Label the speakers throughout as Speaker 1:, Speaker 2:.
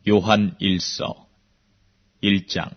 Speaker 1: 요한 1서 1장.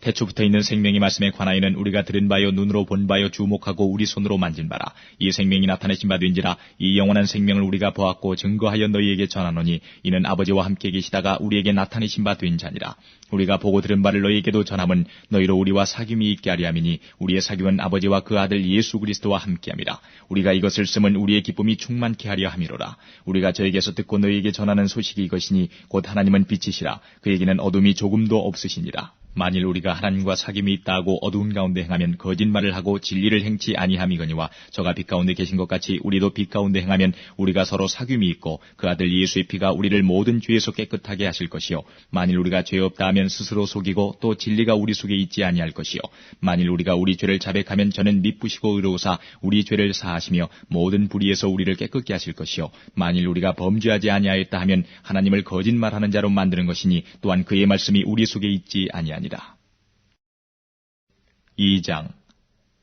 Speaker 1: 태초부터 있는 생명이 말씀에 관하여는 우리가 들은 바요 눈으로 본 바요 주목하고 우리 손으로 만진 바라. 이 생명이 나타내신 바 된지라. 이 영원한 생명을 우리가 보았고 증거하여 너희에게 전하노니 이는 아버지와 함께 계시다가 우리에게 나타내신 바 된 자니라. 우리가 보고 들은 바를 너희에게도 전함은 너희로 우리와 사귐이 있게 하려 함이니 우리의 사귐은 아버지와 그 아들 예수 그리스도와 함께함이라. 우리가 이것을 쓰면 우리의 기쁨이 충만케 하려 함이로라. 우리가 저에게서 듣고 너희에게 전하는 소식이 이것이니 곧 하나님은 빛이시라. 그에게는 어둠이 조금도 없으시니라. 만일 우리가 하나님과 사귐이 있다 하고 어두운 가운데 행하면 거짓말을 하고 진리를 행치 아니함이거니와 저가 빛 가운데 계신 것 같이 우리도 빛 가운데 행하면 우리가 서로 사귐이 있고 그 아들 예수의 피가 우리를 모든 죄에서 깨끗하게 하실 것이요 만일 우리가 죄 없다 하면 스스로 속이고 또 진리가 우리 속에 있지 아니할 것이요 만일 우리가 우리 죄를 자백하면 저는 미쁘시고 의로우사 우리 죄를 사하시며 모든 불의에서 우리를 깨끗게 하실 것이요 만일 우리가 범죄하지 아니하였다 하면 하나님을 거짓말하는 자로 만드는 것이니 또한 그의 말씀이 우리 속에 있지 아니하니라. 2장.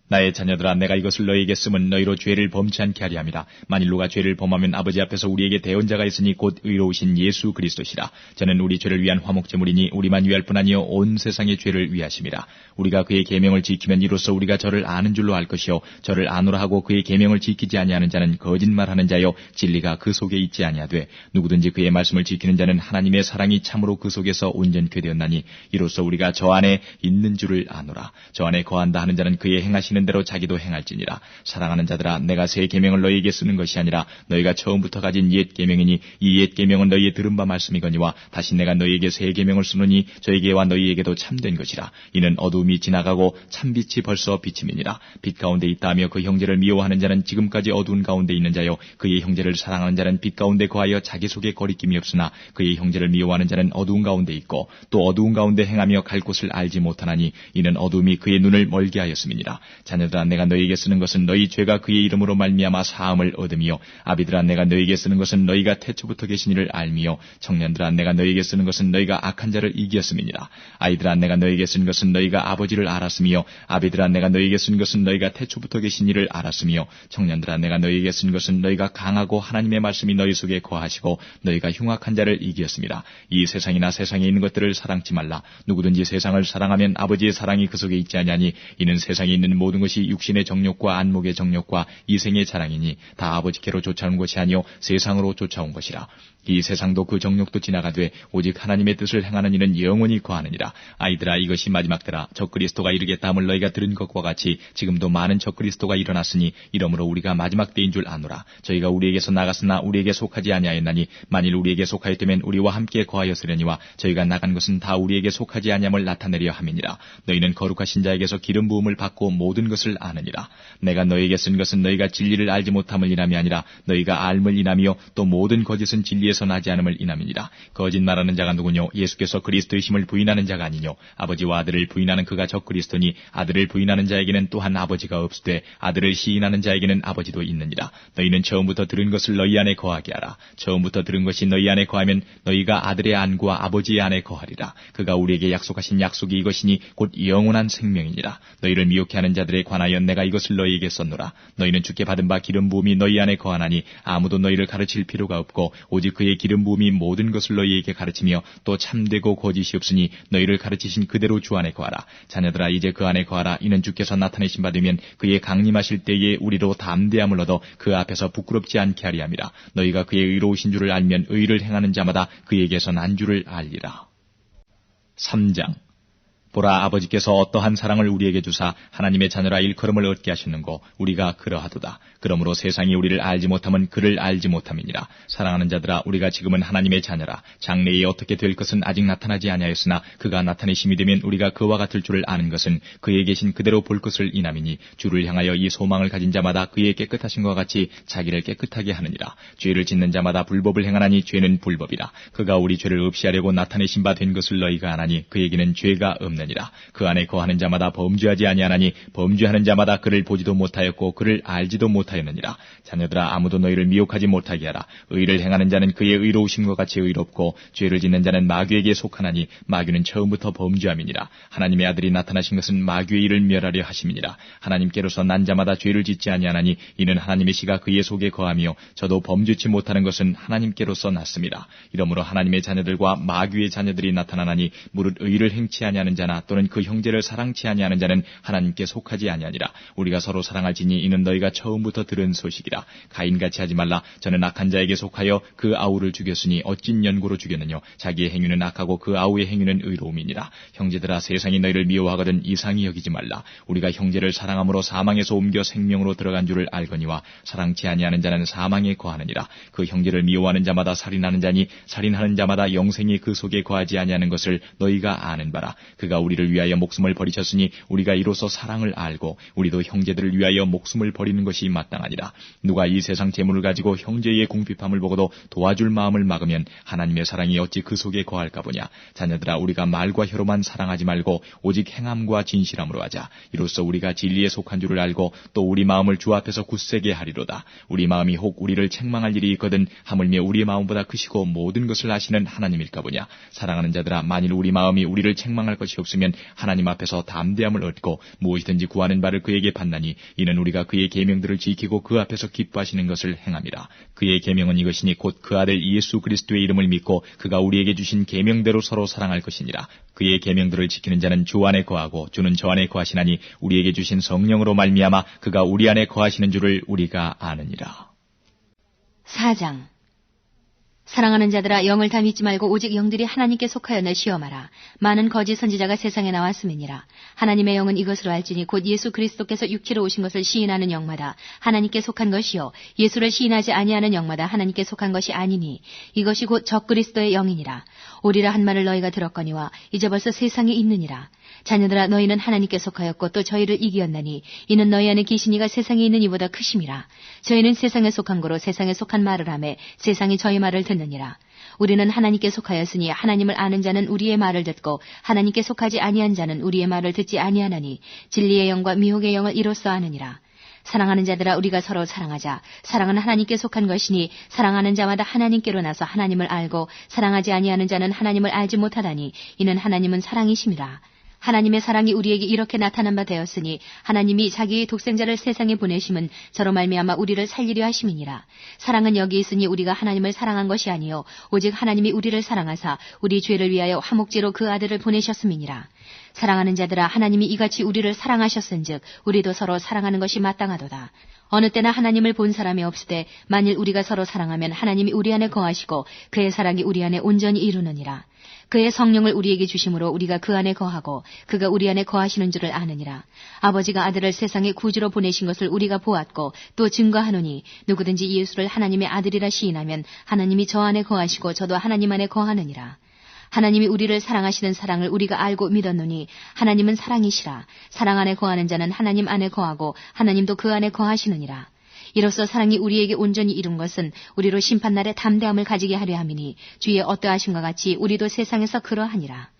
Speaker 1: 나의 자녀들아 내가 이것을 너희에게 쓰면 너희로 죄를 범치 않게 하려 함이라. 만일 누가 죄를 범하면 아버지 앞에서 우리에게 대언자가 있으니 곧 의로우신 예수 그리스도시라. 저는 우리 죄를 위한 화목제물이니 우리만 위할 뿐 아니요 온 세상의 죄를 위하심이라. 우리가 그의 계명을 지키면 이로써 우리가 저를 아는 줄로 알 것이요 저를 아노라 하고 그의 계명을 지키지 아니하는 자는 거짓말하는 자요 진리가 그 속에 있지 아니하되 누구든지 그의 말씀을 지키는 자는 하나님의 사랑이 참으로 그 속에서 온전케 되었나니 이로써 우리가 저 안에 있는 줄을 아노라. 저 안에 거한다 하는 자는 그의 행하시는 대로 자기도 행할지니라. 사랑하는 자들아 내가 새 계명을 너희에게 쓰는 것이 아니라 너희가 처음부터 가진 옛 계명이니 이 옛 계명은 너희의 들은 바 말씀이거니와 다시 내가 너희에게 새 계명을 쓰노니 저에게와 너희에게도 참된 것이라. 이는 어두움이 지나가고 참빛이 벌써 비침이니라. 빛 가운데 있다 하며 그 형제를 미워하는 자는 지금까지 어두운 가운데 있는 자요 그의 형제를 사랑하는 자는 빛 가운데 거하여 자기 속에 거리낌이 없으나 그의 형제를 미워하는 자는 어두운 가운데 있고 또 어두운 가운데 행하며 갈 곳을 알지 못하나니 이는 어두움이 그의 눈을 멀게 하였음이니라. 자녀들아 내가 너희에게 쓰는 것은 너희 죄가 그의 이름으로 말미암아 사함을 얻음이요 아비들아 내가 너희에게 쓰는 것은 너희가 태초부터 계신 이를 알미요 청년들아 내가 너희에게 쓰는 것은 너희가 악한 자를 이기었음이니라. 아이들아 내가 너희에게 쓴 것은 너희가 아버지를 알았으며 아비들아 내가 너희에게 쓴 것은 너희가 태초부터 계신 이를 알았으며 청년들아 내가 너희에게 쓴 것은 너희가 강하고 하나님의 말씀이 너희 속에 거하시고 너희가 흉악한 자를 이기었습니다. 이 세상이나 세상에 있는 것들을 사랑치 말라. 누구든지 세상을 사랑하면 아버지의 사랑이 그 속에 있지 아니하니 이는 세상에 있는 모든 것이 육신의 정욕과 안목의 정욕과 이생의 자랑이니 다 아버지께로 쫓아온 것이 아니요 세상으로 쫓아온 것이라. 이 세상도 그 정욕도 지나가되 오직 하나님의 뜻을 행하는 이는 영원히 거하느니라. 아이들아 이것이 마지막 때라. 적그리스도가 이르겠다 함을 너희가 들은 것과 같이 지금도 많은 적그리스도가 일어났으니 이러므로 우리가 마지막 때인 줄 아노라. 저희가 우리에게서 나갔으나 우리에게 속하지 아니하였나니 만일 우리에게 속하였다면 우리와 함께 거하였으려니와 저희가 나간 것은 다 우리에게 속하지 아니함을 나타내려 함이니라. 너희는 거룩하신 자에게서 기름 부음을 받고 모든 것을 아느니라. 내가 너희에게 쓴 것은 너희가 진리를 알지 못함을 인함이 아니라 너희가 알물 인함이요 또 모든 거짓은 진리에서 나지 않음을 인함이니라. 거짓말하는 자가 누구뇨? 예수께서 그리스도이심을 부인하는 자가 아니뇨? 아버지와 아들을 부인하는 그가 적그리스도니 아들을 부인하는 자에게는 또한 아버지가 없으되 아들을 시인하는 자에게는 아버지도 있느니라. 너희는 처음부터 들은 것을 너희 안에 거하게 하라. 처음부터 들은 것이 너희 안에 거하면 너희가 아들의 안과 아버지의 안에 거하리라. 그가 우리에게 약속하신 약속이 이것이니 곧 영원한 생명이니라. 너희를 미혹해 하는 자들에 관하여 내가 이것을 너희에게 썼노라. 너희는 주께 받은 바 기름 부음이 너희 안에 거하나니 아무도 너희를 가르칠 필요가 없고 오직 그의 기름 부음이 모든 것을 너희에게 가르치며 또 참되고 거짓이 없으니 너희를 가르치신 그대로 주 안에 거하라. 자녀들아 이제 그 안에 거하라. 이는 주께서 나타내신 바 되면 그의 강림하실 때에 우리로 담대함을 얻어 그 앞에서 부끄럽지 않게 하리 함이라. 너희가 그의 의로우신 줄을 알면 의를 행하는 자마다 그에게서 난 줄을 알리라. 3장. 보라 아버지께서 어떠한 사랑을 우리에게 주사 하나님의 자녀라 일컬음을 얻게 하셨는고 우리가 그러하도다. 그러므로 세상이 우리를 알지 못함은 그를 알지 못함이니라. 사랑하는 자들아 우리가 지금은 하나님의 자녀라. 장래에 어떻게 될 것은 아직 나타나지 아니하였으나 그가 나타내심이 되면 우리가 그와 같을 줄을 아는 것은 그에 계신 그대로 볼 것을 인함이니 주를 향하여 이 소망을 가진 자마다 그의 깨끗하심과 같이 자기를 깨끗하게 하느니라. 죄를 짓는 자마다 불법을 행하나니 죄는 불법이라. 그가 우리 죄를 없이하려고 나타내신 바 된 것을 너희가 아나니 그에게는 죄가 없느니라. 있느니라. 그 안에 거하는 자마다 범죄하지 아니하나니 범죄하는 자마다 그를 보지도 못하였고 그를 알지도 못하였느니라. 자녀들아, 아무도 너희를 미혹하지 못하게 하라. 의를 행하는 자는 그의 의로우심과 같이 의롭고 죄를 짓는 자는 마귀에게 속하나니 마귀는 처음부터 범죄함이니라. 하나님의 아들이 나타나신 것은 마귀의 일을 멸하려 하심이니라. 하나님께로서 난 자마다 죄를 짓지 아니하나니 이는 하나님의 씨가 그의 속에 거하며 저도 범죄치 못하는 것은 하나님께로서 났습니다. 이러므로 하나님의 자녀들과 마귀의 자녀들이 나타나나니 무릇 의를 행치 아니하는 자나 또는 그 형제를 사랑치 아니하는 자는 하나님께 속하지 아니하니라. 우리가 서로 사랑할지니 이는 너희가 처음부터 들은 소식이라. 가인같이 하지 말라. 저는 악한 자에게 속하여 그 아우를 죽였으니 어찐 연고로 죽였느냐. 자기의 행위는 악하고 그 아우의 행위는 의로움이니라. 형제들아, 세상이 너희를 미워하거든 이상히 여기지 말라. 우리가 형제를 사랑함으로 사망에서 옮겨 생명으로 들어간 줄을 알거니와 사랑치 아니하는 자는 사망에 거하느니라. 그 형제를 미워하는 자마다 살인하는 자니 살인하는 자마다 영생이 그 속에 거하지 아니하는 것을 너희가 아는 바라. 그가 우리를 위하여 목숨을 버리셨으니 우리가 이로써 사랑을 알고 우리도 형제들을 위하여 목숨을 버리는 것이 마땅하니라. 누가 이 세상 재물을 가지고 형제의 궁핍함을 보고도 도와줄 마음을 막으면 하나님의 사랑이 어찌 그 속에 거할까 보냐. 자녀들아, 우리가 말과 혀로만 사랑하지 말고 오직 행함과 진실함으로 하자. 이로써 우리가 진리에 속한 줄을 알고 또 우리 마음을 주 앞에서 굳세게 하리로다. 우리 마음이 혹 우리를 책망할 일이 있거든 하물며 우리 마음보다 크시고 모든 것을 아시는 하나님일까 보냐. 사랑하는 자들아, 만일 우리 마음이 우리를 책망할 것이 없으면 하나님 앞에서 담대함을 얻고 무엇이든지 구하는 바를 그에게 받나니 이는 우리가 그의 계명들을 지키고 그 앞에서 기뻐하시는 것을 행함이라. 그의 계명은 이것이니 곧 그 아들 예수 그리스도의 이름을 믿고 그가 우리에게 주신 계명대로 서로 사랑할 것이니라. 그의 계명들을 지키는 자는 주 안에 거하고 주는 저 안에 거하시나니 우리에게 주신 성령으로 말미암아 그가 우리 안에 거하시는 줄을 우리가 아느니라.
Speaker 2: 4장. 사랑하는 자들아, 영을 다 믿지 말고 오직 영들이 하나님께 속하였나 시험하라. 많은 거짓 선지자가 세상에 나왔음이니라. 하나님의 영은 이것으로 알지니 곧 예수 그리스도께서 육체로 오신 것을 시인하는 영마다 하나님께 속한 것이요 예수를 시인하지 아니하는 영마다 하나님께 속한 것이 아니니 이것이 곧 적그리스도의 영이니라. 오리라 한 말을 너희가 들었거니와 이제 벌써 세상에 있느니라. 자녀들아, 너희는 하나님께 속하였고 또 저희를 이기었나니 이는 너희 안에 계신 이가 세상에 있는 이보다 크심이라. 저희는 세상에 속한 거로 세상에 속한 말을 하매 세상이 저희 말을 듣느니라. 우리는 하나님께 속하였으니 하나님을 아는 자는 우리의 말을 듣고 하나님께 속하지 아니한 자는 우리의 말을 듣지 아니하나니 진리의 영과 미혹의 영을 이로써 아느니라. 사랑하는 자들아, 우리가 서로 사랑하자. 사랑은 하나님께 속한 것이니 사랑하는 자마다 하나님께로 나서 하나님을 알고 사랑하지 아니하는 자는 하나님을 알지 못하다니 이는 하나님은 사랑이심이라. 하나님의 사랑이 우리에게 이렇게 나타난 바 되었으니 하나님이 자기의 독생자를 세상에 보내심은 저로 말미암아 우리를 살리려 하심이니라. 사랑은 여기 있으니 우리가 하나님을 사랑한 것이 아니요 오직 하나님이 우리를 사랑하사 우리 죄를 위하여 화목제로 그 아들을 보내셨음이니라. 사랑하는 자들아, 하나님이 이같이 우리를 사랑하셨은즉 우리도 서로 사랑하는 것이 마땅하도다. 어느 때나 하나님을 본 사람이 없으되 만일 우리가 서로 사랑하면 하나님이 우리 안에 거하시고 그의 사랑이 우리 안에 온전히 이루느니라. 그의 성령을 우리에게 주심으로 우리가 그 안에 거하고 그가 우리 안에 거하시는 줄을 아느니라. 아버지가 아들을 세상에 구주로 보내신 것을 우리가 보았고 또 증거하노니 누구든지 예수를 하나님의 아들이라 시인하면 하나님이 저 안에 거하시고 저도 하나님 안에 거하느니라. 하나님이 우리를 사랑하시는 사랑을 우리가 알고 믿었노니 하나님은 사랑이시라. 사랑 안에 거하는 자는 하나님 안에 거하고 하나님도 그 안에 거하시느니라. 이로써 사랑이 우리에게 온전히 이룬 것은 우리로 심판날에 담대함을 가지게 하려 함이니 주의 어떠하심과 같이 우리도 세상에서 그러하니라.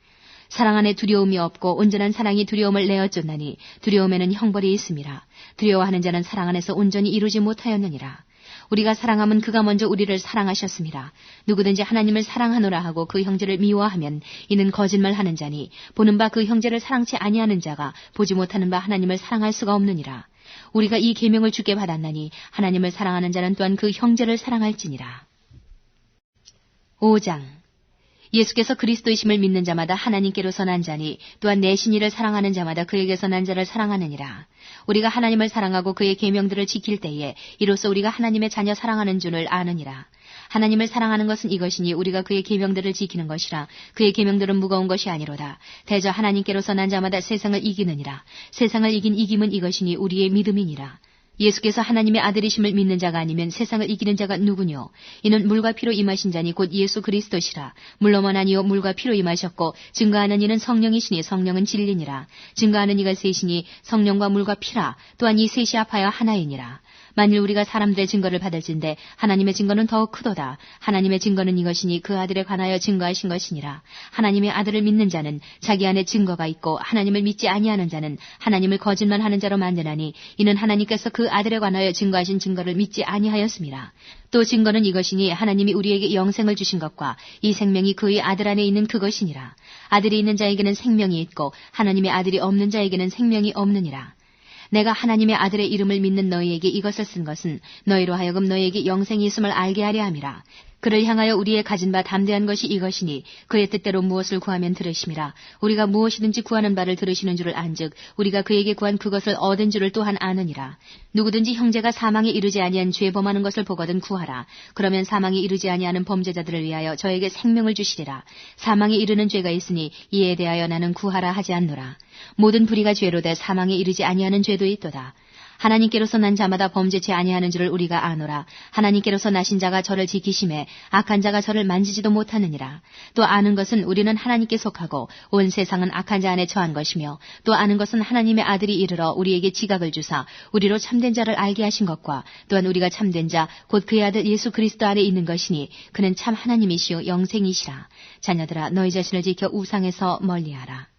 Speaker 2: 사랑 안에 두려움이 없고 온전한 사랑이 두려움을 내어쫓나니 두려움에는 형벌이 있음이라. 두려워하는 자는 사랑 안에서 온전히 이루지 못하였느니라. 우리가 사랑하면 그가 먼저 우리를 사랑하셨습니다. 누구든지 하나님을 사랑하노라 하고 그 형제를 미워하면 이는 거짓말하는 자니 보는 바 그 형제를 사랑치 아니하는 자가 보지 못하는 바 하나님을 사랑할 수가 없느니라. 우리가 이 계명을 주께 받았나니 하나님을 사랑하는 자는 또한 그 형제를 사랑할지니라. 5장. 예수께서 그리스도이심을 믿는 자마다 하나님께로서 난 자니 또한 내신 이를 사랑하는 자마다 그에게서 난 자를 사랑하느니라. 우리가 하나님을 사랑하고 그의 계명들을 지킬 때에 이로써 우리가 하나님의 자녀 사랑하는 줄을 아느니라. 하나님을 사랑하는 것은 이것이니 우리가 그의 계명들을 지키는 것이라. 그의 계명들은 무거운 것이 아니로다. 대저 하나님께로서 난 자마다 세상을 이기느니라. 세상을 이긴 이김은 이것이니 우리의 믿음이니라. 예수께서 하나님의 아들이심을 믿는 자가 아니면 세상을 이기는 자가 누구뇨? 이는 물과 피로 임하신 자니 곧 예수 그리스도시라. 물로만 아니요 물과 피로 임하셨고 증거하는 이는 성령이시니 성령은 진리니라. 증거하는 이가 셋이니 성령과 물과 피라. 또한 이 셋이 합하여 하나이니라. 만일 우리가 사람들의 증거를 받을진대 하나님의 증거는 더욱 크도다. 하나님의 증거는 이것이니 그 아들에 관하여 증거하신 것이니라. 하나님의 아들을 믿는 자는 자기 안에 증거가 있고 하나님을 믿지 아니하는 자는 하나님을 거짓말하는 자로 만드나니 이는 하나님께서 그 아들에 관하여 증거하신 증거를 믿지 아니하였습니다. 또 증거는 이것이니 하나님이 우리에게 영생을 주신 것과 이 생명이 그의 아들 안에 있는 그것이니라. 아들이 있는 자에게는 생명이 있고 하나님의 아들이 없는 자에게는 생명이 없느니라. 내가 하나님의 아들의 이름을 믿는 너희에게 이것을 쓴 것은 너희로 하여금 너희에게 영생이 있음을 알게 하려 함이라. 그를 향하여 우리의 가진 바 담대한 것이 이것이니 그의 뜻대로 무엇을 구하면 들으심이라. 우리가 무엇이든지 구하는 바를 들으시는 줄을 안즉 우리가 그에게 구한 그것을 얻은 줄을 또한 아느니라. 누구든지 형제가 사망에 이르지 아니한 죄 범하는 것을 보거든 구하라. 그러면 사망에 이르지 아니하는 범죄자들을 위하여 저에게 생명을 주시리라. 사망에 이르는 죄가 있으니 이에 대하여 나는 구하라 하지 않노라. 모든 불의가 죄로 돼 사망에 이르지 아니하는 죄도 있도다. 하나님께로서 난 자마다 범죄치 아니하는 줄을 우리가 아노라. 하나님께로서 나신 자가 저를 지키심에 악한 자가 저를 만지지도 못하느니라. 또 아는 것은 우리는 하나님께 속하고 온 세상은 악한 자 안에 처한 것이며 또 아는 것은 하나님의 아들이 이르러 우리에게 지각을 주사 우리로 참된 자를 알게 하신 것과 또한 우리가 참된 자 곧 그의 아들 예수 그리스도 안에 있는 것이니 그는 참 하나님이시요 영생이시라. 자녀들아 너희 자신을 지켜 우상에서 멀리하라.